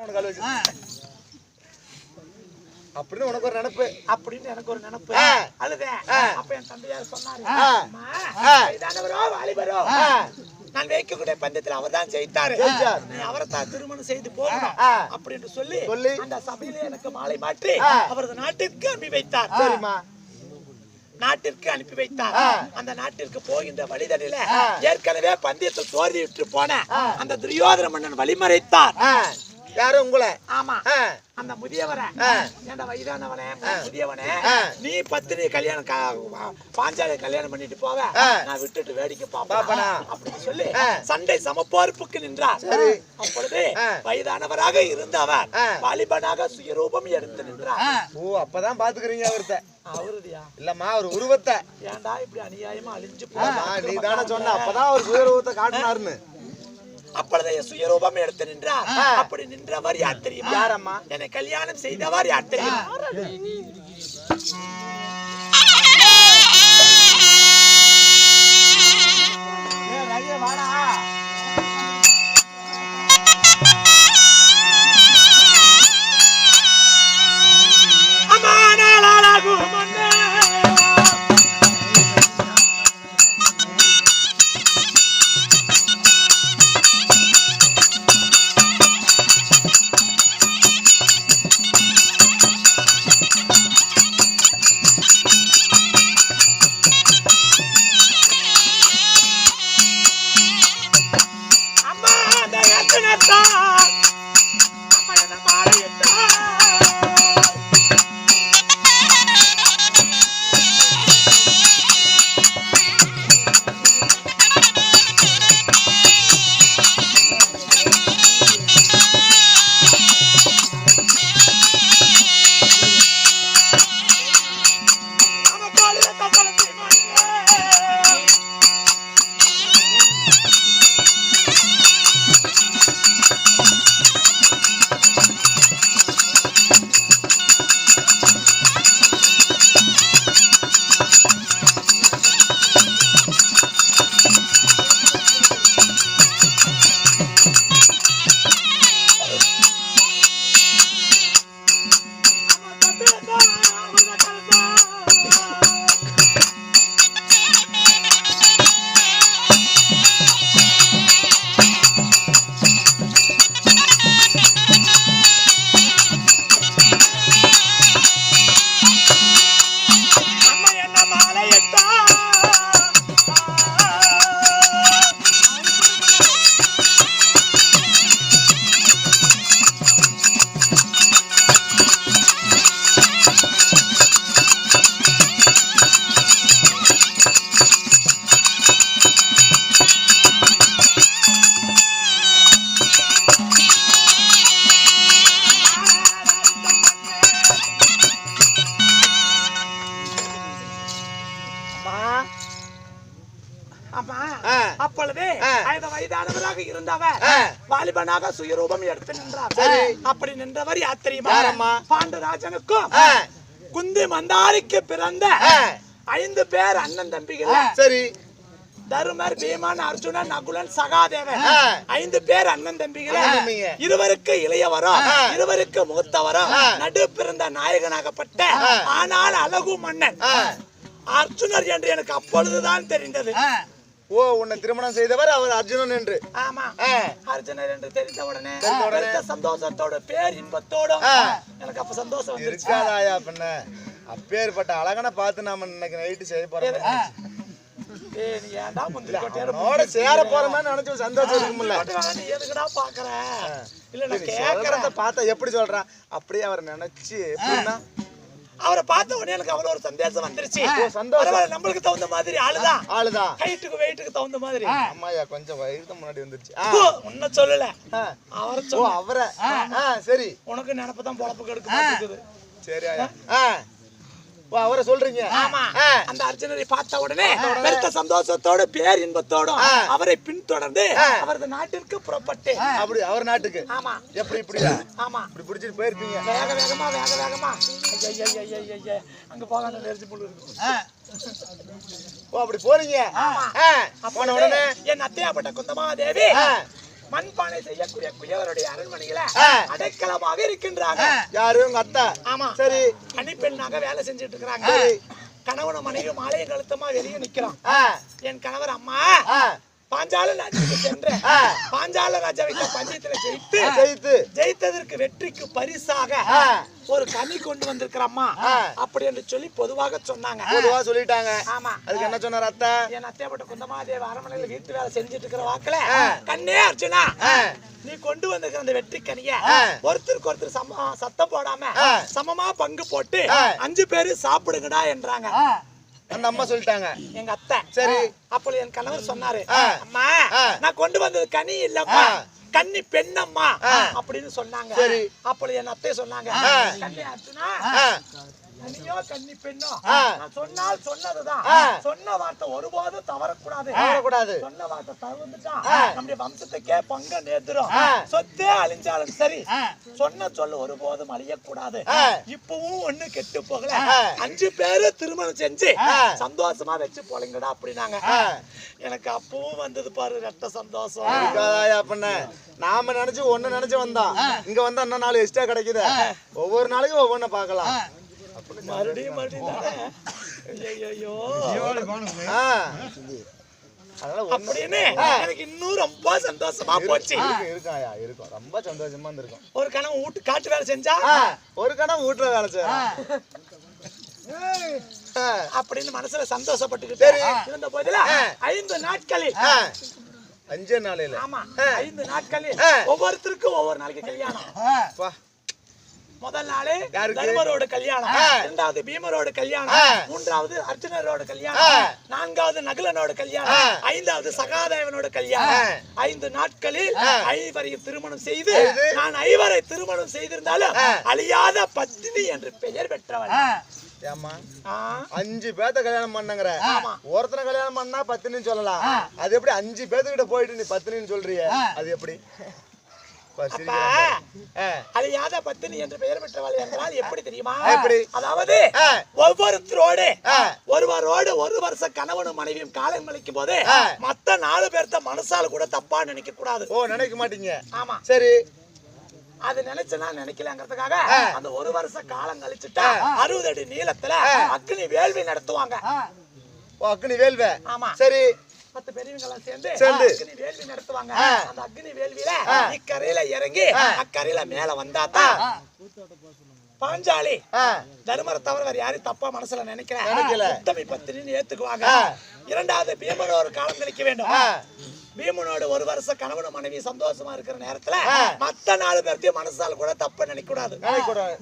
உனக்கு கால் வச்சு அப்படின்னு உனக்கு ஒரு நினைப்பு அப்படின்னு எனக்கு ஒரு நினைப்பு அழுதேன். அப்ப என் தந்தையார் சொன்னாரு, வயதானவரோ வாலிபரோ நான் வைக்கக்கூடிய பந்தயத்தில் அவர் தான் ஜெயித்தாரு, நீ அவரை தான் திருமணம் செய்து போகணும் அப்படின்னு சொல்லி அந்த சபையில எனக்கு மாலை மாற்றி அவரது நாட்டிற்கு அனுப்பி வைத்தார். சரிம்மா, நாட்டிற்கு அனுப்பி வைத்தார். அந்த நாட்டிற்கு போகின்ற வழிதடில ஏற்கனவே பந்தயத்தில் தோல்வி விட்டு போன அந்த துரியோதன மன்னன் வழிமறைத்தார். யாரும் உங்களை? ஆமா, அந்த முதியவரை, ஏண்டா வயதானவனே முதியவனே, நீ பத்தினி கல்யாணம் பாஞ்சாலியை கல்யாணம் பண்ணிட்டு போவ, நான் விட்டுட்டு வேடிக்கை பாப்பேன் அப்படின்னு சொல்லி சண்டை சமப்போர்ப்புக்கு நின்றார். அப்பொழுது வயதானவராக இருந்த அவர் வாலிபனாக சுயரூபம் எடுத்து நின்றார். ஓ, அப்பதான் பாத்துக்கிறீங்க அவர்த்த? அவருடையா? இல்லம்மா, அவர் உருவத்தை. ஏண்டா இப்படி அநியாயமா அழிஞ்சு நீ தானே சொன்ன அப்பதான் அவர் சுயரூபத்தை காட்டினாருன்னு. அப்பொழுது சுயரூபம் எடுத்து நின்றார். அப்படி நின்றவர் யார் தெரியுமா? யாரம்மா? என்னை கல்யாணம் செய்தவர் யார் தெரியுமா? அப்பொழுது வயதானவராக இருந்தவர் வாலிபனாக சுயரூபம் எடுத்து நின்றார். அப்படி நின்றவர் யார் தெரியுமா? பாண்டராஜனுக்கும் குந்தி மந்தாரிக்கு பிறந்த 5 பேர் அண்ணன் தம்பிகள். சரி, தருமர், பீமன், அர்ஜுனன், நகுலன், சகாதேவன் 5 பேர் அண்ணன் தம்பிகள். இருவருக்கு இளையவரும் இருவருக்கு மூத்தவரும் நடு பிறந்த நாயகனாகப்பட்ட ஆனால் அழகு மன்னன் அர்ஜுனர் என்று எனக்கு அப்பொழுதுதான் தெரிந்தது. ஓ, உன்னை திருமணம் செய்தவர் அவர் அர்ஜுனன் என்று? ஆமா, அர்ஜுனர் என்று தெரிந்த உடனே சந்தோஷத்தோட பேர் இன்பத்தோட எனக்கு அப்ப சந்தோஷம் இருக்காதாயா? பண்ண அப்பேற்பட்ட அழகனை பார்த்து நாம இன்னைக்கு நைட்டு செய்ய போறோம். சேர போறோமே நினைச்சு சந்தோஷம் இருக்கும்ல. எதுக்குடா பாக்குற? இல்ல கேக்குறத பார்த்தா எப்படி சொல்றான் அப்படியே அவர் நினைச்சு அவரை பார்த்த உடனே எனக்கு அவ்வளவு ஒரு சந்தோஷம் வந்துருச்சு. நம்மளுக்கு தகுந்த மாதிரி ஆளுதான் ஹைட்டுக்கு வெயிட்டுக்கு தகுந்த மாதிரி. அம்மாயா கொஞ்சம் வயிறு முன்னாடி வந்துருச்சு. உன்ன சொல்லல, அவரை. சரி, உனக்கு நினைப்பதான் பொழப்பு கெடுக்க மாட்டேங்குது. சரி, அவரை சொல்றீங்க? ஆமா, அந்த அர்ஜுனரை பார்த்த உடனே பெருத்த சந்தோஷத்தோட பேர் இன்பத்தோட அவரை பின்தொடர்ந்து அவரது நாட்டிற்கு புறப்பட்டு. அப்படி அவர் நாட்டுக்கு? ஆமா. எப்படி இப்படியா? ஆமா, இப்படி பிடிச்சிட்டு போயிருப்பீங்க வேக வேகமா. அங்க போக நெரிச்சு புல்லு இருக்கு. ஓ, அப்படி போறீங்க. போன உடனே என் அத்தையாப்பட்ட குந்தமாதேவி மண்பானை செய்யக்கூடிய குயவருடைய அரண்மனையில அடைக்கலமாக இருக்கின்றாங்க. யாரு? உங்க அத்தா. ஆமா. சரி. கன்னிப்பெண்ணாக வேலை செஞ்சுட்டு இருக்காங்க. கணவன மனைவி மாலையை கழுத்தமா வெளியே நிக்கிறான். என் கணவர் அம்மா பாஞ்சால ராஜாவுக்கு சென்று பாஞ்சால ராஜாவை பஞ்சயத்துல ஜெயித்ததற்கு வெற்றிக்கு பரிசாக ஒரு கனி கொண்டு வந்திருக்கிறம்மா அப்படி என்று சொல்லி பொதுவாக சொன்னாங்க. பொதுவா சொல்லிட்டாங்க. ஆமா. அதுக்கு என்ன சொன்னார் அத்தா? என் அத்தையப்பட்ட குந்தமாதேவி அரண்மனையில வீட்டு வேலை செஞ்சுட்டு இருக்கிற வாக்குல, கண்ணே அர்ஜுனா, நீ கொண்டு வந்திருக்கிற அந்த வெற்றி கனிய ஒருத்தருக்கு ஒருத்தர் சத்தம் போடாம சமமா பங்கு போட்டு 5 பேரு சாப்பிடுங்கடா என்றாங்க. அந்த அம்மா சொல்லிட்டாங்க, எங்க அத்தை. சரி. அப்போ என் கணவர் சொன்னாரு, அம்மா நான் கொண்டு வந்தது கனி இல்லம்மா, கன்னி பெண்ணம்மா அப்படின்னு சொன்னாங்க. அப்போ என் அத்தை சொன்னாங்க, கன்னி அர்ஜுனா, கன்னியோ கன்னி பெண்ணோ நான் சொன்னால் சொன்னதுதான். சொன்ன வார்த்தை ஒருபோதும் தவறக்கூடாது. சொன்ன வார்த்தை தவறுந்துட்டா நம்முடைய வம்சத்துக்கே பங்க நேர்ந்துரும். சொத்தே அழிஞ்சாலும் சரி, சொன்ன சொல்ல ஒருபோதும் அழியக்கூடாது. இப்பவும் ஒண்ணு கெட்டு போகல, 5 பேரு திருமணம் செஞ்சு சந்தோஷமா வச்சு போலங்கடா அப்படின்னாங்க. எனக்கு அப்பவும் வந்தது பாரு ரெட்ட சந்தோஷம். நாம நினைச்சு ஒண்ணு நினைச்சு வந்தோம், இங்க வந்தா இன்னும் 4 எக்ஸ்ட்ரா கிடைக்குது. ஒவ்வொரு நாளைக்கும் ஒவ்வொன்னு பாக்கலாம். மறுபடியும் அப்படின்னு எனக்கு இன்னும் ரொம்ப சந்தோஷமா போச்சு. இருக்கும் ரொம்ப சந்தோஷமா இருந்திருக்கும். ஒரு கணம் காட்டு வேலை செஞ்சா, ஒரு கணம் வீட்டுல வேலை செய்யலாம் அப்படின்னு மனசுல சந்தோஷப்பட்டுக்கிட்டு இருந்த போதுல 5 நாட்களில் 5 நாளையில, ஆமா 5 நாட்களில் ஒவ்வொருத்தருக்கும் ஒவ்வொரு நாளைக்கு கல்யாணம். முதல் நாளே தர்மரோட கல்யாணம், 2வது பீமரோட கல்யாணம், 3வது அர்ஜுனரோட கல்யாணம், 4வது நகுலனோட கல்யாணம், 5வது சகாதேவனோட கல்யாணம். 5 நாட்களில் 5வரையும் திருமணம் செய்து, நான் 5வரை திருமணம் செய்திருந்தாலும் அழியாத பத்தினி என்று பெயர் பெற்றவள். 5 பேத்த கல்யாணம் பண்ணங்கற, ஒருத்தனை கல்யாணம் பண்ணா பத்தினின்னு சொல்லலாம். அது எப்படி 5 பேத்துக்கிட்ட போயிட்டு நீ பத்தினின்னு சொல்றிய? அது எப்படி? அழியாத பத்தினி என்று பெயர் பெற்றவள் என்றால் எப்படி தெரியுமா? அதாவது ஒவ்வொருத்தரோடு ஒருவரோடு 1 வருஷம் கணவனும் மனைவியும் காலம் கழிக்கும் போது மத்த 4 பேர்த்த மனசால கூட தப்பா நினைக்க கூடாது. நினைக்க மாட்டீங்க? ஆமா. சரி. அது நினைச்சனா நினைக்கலங்கிறதுக்காக அந்த 1 வருஷம் காலம் கழிச்சுட்டா 60 அடி நீளத்துல அக்னி வேள்வி நடத்துவாங்க. அக்னி வேள்வி? ஆமா. சரி. 10 பெரியவங்க சேர்ந்து அக்னி வேள்வி நடத்துவாங்க. அந்த அக்னி வேள்வியில இக்கரையில இறங்கி அக்கரையில மேல வந்தாதான் பாஞ்சாலி தர்மரை தவிர வேற யாரும் தப்பா மனசுல நினைக்கல உத்தமி பத்தினின்னு ஏத்துக்குவாங்க. 2வது பீமனோட காலம் கழிக்க வேண்டும். பீமனோட 1 வருஷம் கணவன் மனைவி சந்தோஷமா இருக்கிற நேரத்துல மத்த 4 பேர்த்தையும் மனசால கூட தப்ப நினைக்க கூடாது.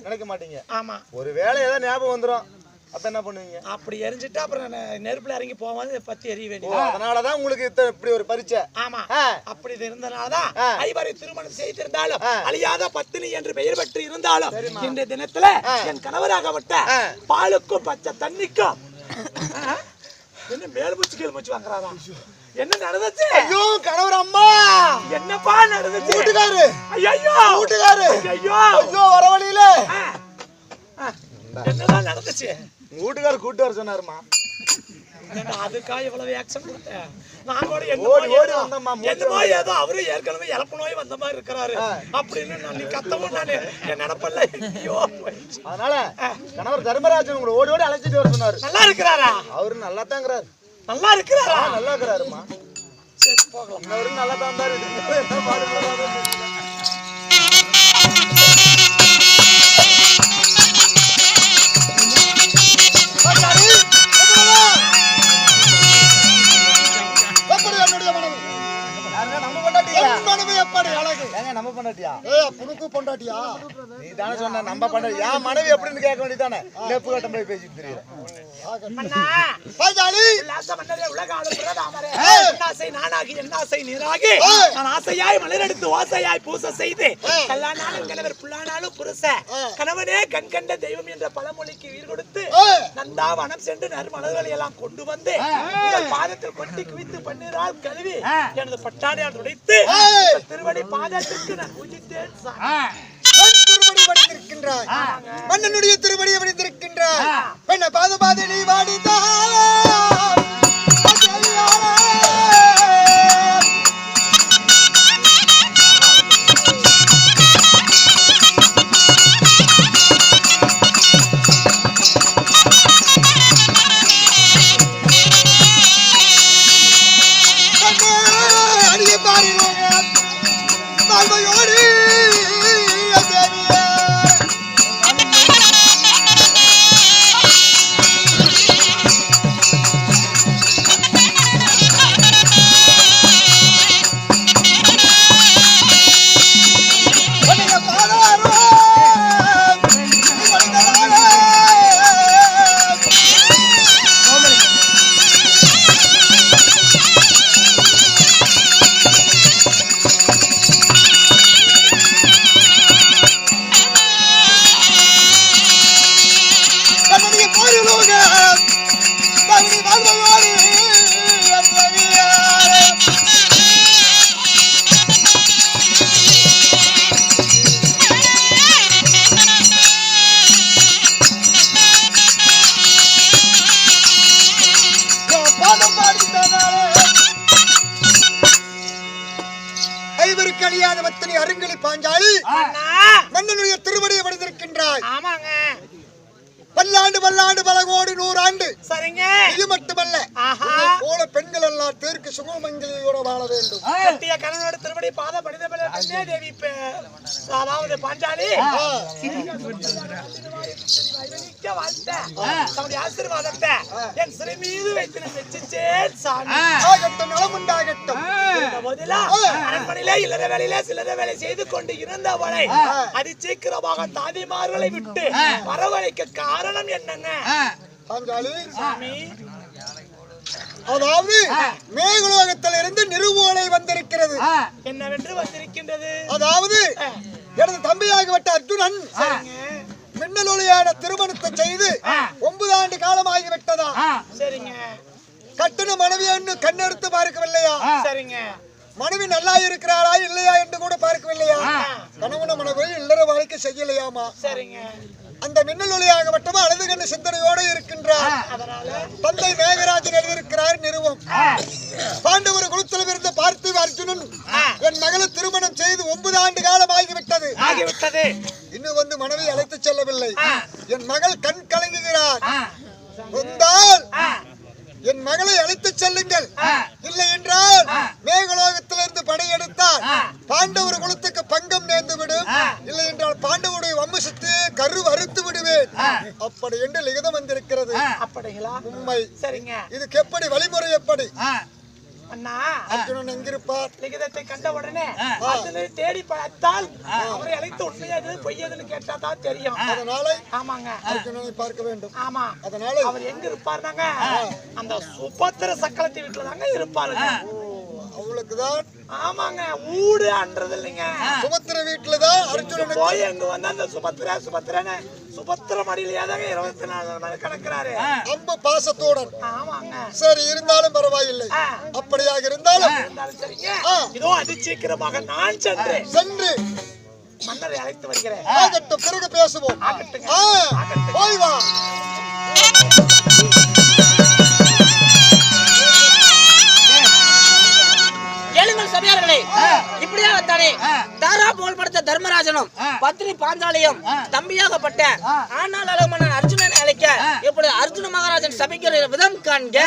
நினைக்க மாட்டீங்க? ஆமா. ஒரு வேளை ஏதாவது ஞாபகம் வந்துரும், அப்ப என்ன பண்ணுவீங்க? அப்படி எரிஞ்சிட்டா அப்புறம் நெருப்புல இறங்கி போவாது பத்தி எரிய வேண்டியது. அதனாலதான் உங்களுக்கு இப்படி ஒரு பரீட்சை. ஆமா. அப்படி இருந்தனாலதான் 5வரை திருமணம் செய்திருந்தாலும் அழியாத பத்தினி என்று பெயர் பெற்று இருந்தாலும் இந்த தினத்துல என் கணவராகப்பட்ட பாலுக்கும் பச்சை தண்ணிக்கும் என்ன மேல் மூச்சு கீழ் மூச்சு வாங்குறாரா? என்ன நடந்துச்சு? ஐயோ கணவர் அம்மா, என்னப்பா நடந்துச்சு? வீட்டுக்காரு. ஐயோ வீட்டுக்காரு. ஐயோ ஐயோ வர வழியில என்னதான் நடந்துச்சு? வீட்டுக்காரு கூட்டு வர சொன்னாருமா. அதுக்கா இவ்வளவு ஆக்சன் கொடுத்தேன் நான் கூட. என்னமோ ஏதோ அவரு ஏற்கனவே இழப்பு நோய் வந்த மாதிரி இருக்கிறாரு அப்படின்னு நான் நீ கத்தவும் நான் என் நினைப்பல்ல. அதனால கணவர் தர்மராஜன் உங்களை ஓடி ஓடி அழைச்சிட்டு வர சொன்னாரு. நல்லா இருக்கிறாரா? அவரு நல்லா தாங்கிறாரு. நல்லா இருக்கிறாரா? நல்லா இருக்கிறாருமா. சரி போகலாம். அவரு நல்லா தான் இருந்தாரு. நம்ம பண்ணாட்டியா? புனுக்கு பொண்டாட்டியா? நீ தானே சொன்ன நம்ம பண்ண. என் மனைவி எப்படின்னு கேட்க வேண்டியதானே? நெப்பு கட்டம் போய் பேசிட்டு தெரியல. ஆசையாய் மலரெடுத்து ஓசையாய் பூச செய்து கல்லானாலும் கணவர் புல்லானாலும் புருஷ கணவனே கண் கண்ட தெய்வம் என்ற பழமொழிக்கு உயிர் கொடுத்து நந்தாவனம் சென்று நறுமலர்களை எல்லாம் கொண்டு வந்து பாதத்தில் கொட்டி குவித்து பன்னீரால் கழுவி எனது பட்டாடையால் உடைத்து திருவடி பாதத்திற்கு நான் பூஜித்தேன். திருமணி படித்திருக்கின்றாய், மன்னனுடைய திருமணியை படித்திருக்கின்றாய். பெண்ண பாத பாத நீ வாடிதான் பத்தினி அருங்கிலி பாஞ்சாலி மன்னனுடைய திருவடியை பணிந்திருக்கின்றாய். ஆமாங்க. பல்லாண்டு பல்லாண்டு பல கோடி 100 ஆண்டு. சரிங்க. இது மட்டுமல்ல, உன்னை போல பெண்கள் எல்லாம் தேர்க்கு சுகமங்கலியோட வாழ வேண்டும். கட்டிய கணவனோட திருவடி பாத படித கன்யா தேவி அதாவது பாஞ்சாலி தம்முடைய ஆசீர்வாதத்தை என் சிறை மீது வைத்து வச்சுச்சேன் சாமி. ஆகட்டும், நலமுண்டாகட்டும். அரண்மனையிலே இல்லற வேலையிலே சிலர வேலை செய்து கொண்டு இருந்தவளை அதி சீக்கிரமாக தாதிமார்களை விட்டு வரவழைக்க காரணம் என்னங்க பாஞ்சாலி? சாமி, அதாவது மேகுலோகத்தில் இருந்து நிருபோலை வந்திருக்கிறது. என்னவென்று வந்திருக்கின்றது? அதாவது எனது தம்பியாகப்பட்ட அர்ஜுனன் மின்னலொளியான திருமணத்தை செய்து 9 ஆண்டு காலமாகிவிட்டதா? சரிங்க. கட்டின மனைவியை கண்ணெடுத்து பார்க்கவில்லையா? சரிங்க. மனைவி நல்லா இருக்கிறாளா இல்லையா என்று கூட பார்க்கவில்லையா? கணவன மனைவி இல்லற வாழ்க்கை செய்யலையாமா? சரிங்க. அந்த மின்னல் ஒளியாகப்பட்டமா அழுது கண்ணு சிந்தனையோடு இருக்கின்றார். தந்தை மேகராஜன் எழுதியிருக்கிறார் நிறுவம். பாண்டவர் குலத்தில் இருந்து பார்த்திவ அர்ஜுனன் என் மகளை திருமணம் செய்து 9 ஆண்டு காலம் ஆகிவிட்டது. இன்னும் வந்து மனைவி அழைத்து செல்லவில்லை. என் மகள் கண் கலங்குகிறார். வந்தால் என் மகளை அழைத்து செல்லுங்கள், இல்லை என்றால் மேகலோகத்திலிருந்து படையெடுத்தால் பாண்டவர் குலத்துக்கு பங்கம் நேர்ந்து விடும், இல்லை என்றால் பாண்டவருடைய வம்சத்து கரு அறுத்து விடுவேன் அப்படி என்று லிகிதம் வந்திருக்கிறது. அப்படிங்களா? உண்மை. சரிங்க. இதுக்கு எப்படி வழிமுறை? எப்படி அண்ணா அர்ஜுனன் எங்கிருப்பார்? லிகிதத்தை கண்ட உடனே அதிலே தேடி பார்த்தால் அவரை அழைத்து உண்மையாது பொய்யதுன்னு கேட்டா தான் தெரியும். அதனால ஆமாங்க, அர்ஜுனனை பார்க்க வேண்டும். ஆமா. அதனால அவர் எங்க இருப்பாருனாங்க அந்த சுபத்திர சக்கரத்தி வீட்டுல தாங்க இருப்பாருங்க. அவளுக்குதான் ஆமாங்க, ஊடு அன்றது இல்லைங்க, சுபத்திர வீட்டுலதான் அர்ஜுனன் போய் அங்க வந்து அந்த சுபத்திரன்னு சுபத்திர மடியிலேயே தாங்க 24 நாள் கிடக்குறாரு அம்பு பாசத்துடன். ஆமாங்க. சரி, இருந்தாலும் பரவாயில்லை. அப்படியாக இருந்தாலும் சரிங்க. இதோ அதி சீக்கிரமாக நான் சென்று மன்னரை அழைத்து வருகிறேன். ஆகட்டும், பிறகு பேசுவோம். போய் வா. சபையார்களே, இப்படியாகத்தானே தாரா புகழ்படுத்த தர்மராஜனும் பத்னி பாஞ்சாலியும் தம்பியாகப்பட்ட ஆனால் அழகு மன்னன் அர்ஜுனன் அழைக்க இப்படி அர்ஜுன மகாராஜன் சபைக்கிற விதம் காண்க.